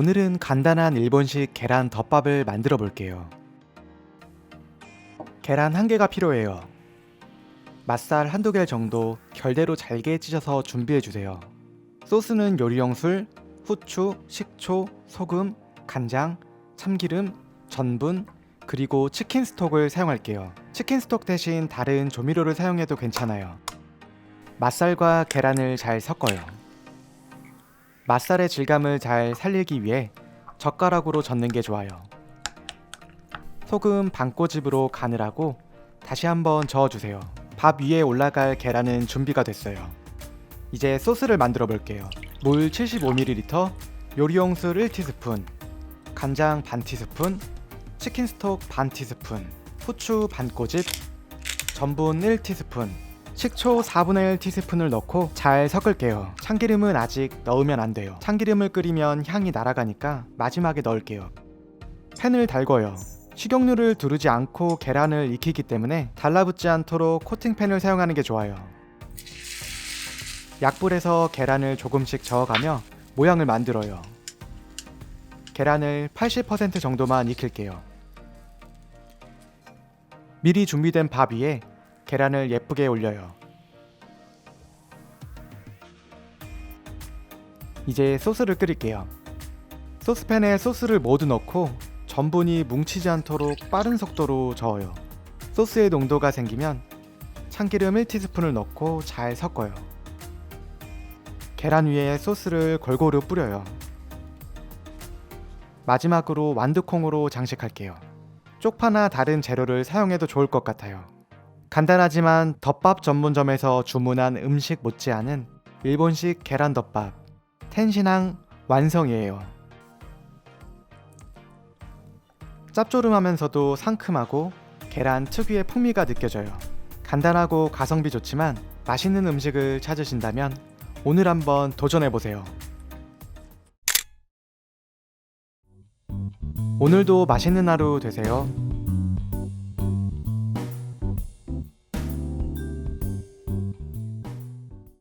오늘은 간단한 일본식 계란 덮밥을 만들어 볼게요. 계란 1개가 필요해요. 맛살 한두 개 정도 결대로 잘게 찢어서 준비해 주세요. 소스는 요리용 술, 후추, 식초, 소금, 간장, 참기름, 전분, 그리고 치킨 스톡을 사용할게요. 치킨 스톡 대신 다른 조미료를 사용해도 괜찮아요. 맛살과 계란을 잘 섞어요. 맛살의 질감을 잘 살리기 위해 젓가락으로 젓는 게 좋아요. 소금 반 꼬집으로 간을 하고 다시 한번 저어주세요. 밥 위에 올라갈 계란은 준비가 됐어요. 이제 소스를 만들어 볼게요. 물 75ml, 요리용 술 1티스푼, 간장 반 티스푼, 치킨 스톡 반 티스푼, 후추 반 꼬집, 전분 1티스푼, 식초 4분의 1 티스푼을 넣고 잘 섞을게요. 참기름은 아직 넣으면 안 돼요. 참기름을 끓이면 향이 날아가니까 마지막에 넣을게요. 팬을 달궈요. 식용유를 두르지 않고 계란을 익히기 때문에 달라붙지 않도록 코팅팬을 사용하는 게 좋아요. 약불에서 계란을 조금씩 저어가며 모양을 만들어요. 계란을 80% 정도만 익힐게요. 미리 준비된 밥 위에 계란을 예쁘게 올려요. 이제 소스를 끓일게요. 소스팬에 소스를 모두 넣고 전분이 뭉치지 않도록 빠른 속도로 저어요. 소스의 농도가 생기면 참기름 1티스푼을 넣고 잘 섞어요. 계란 위에 소스를 골고루 뿌려요. 마지막으로 완두콩으로 장식할게요. 쪽파나 다른 재료를 사용해도 좋을 것 같아요. 간단하지만 덮밥 전문점에서 주문한 음식 못지않은 일본식 계란덮밥 텐시낭 완성이에요. 짭조름하면서도 상큼하고 계란 특유의 풍미가 느껴져요. 간단하고 가성비 좋지만 맛있는 음식을 찾으신다면 오늘 한번 도전해보세요. 오늘도 맛있는 하루 되세요.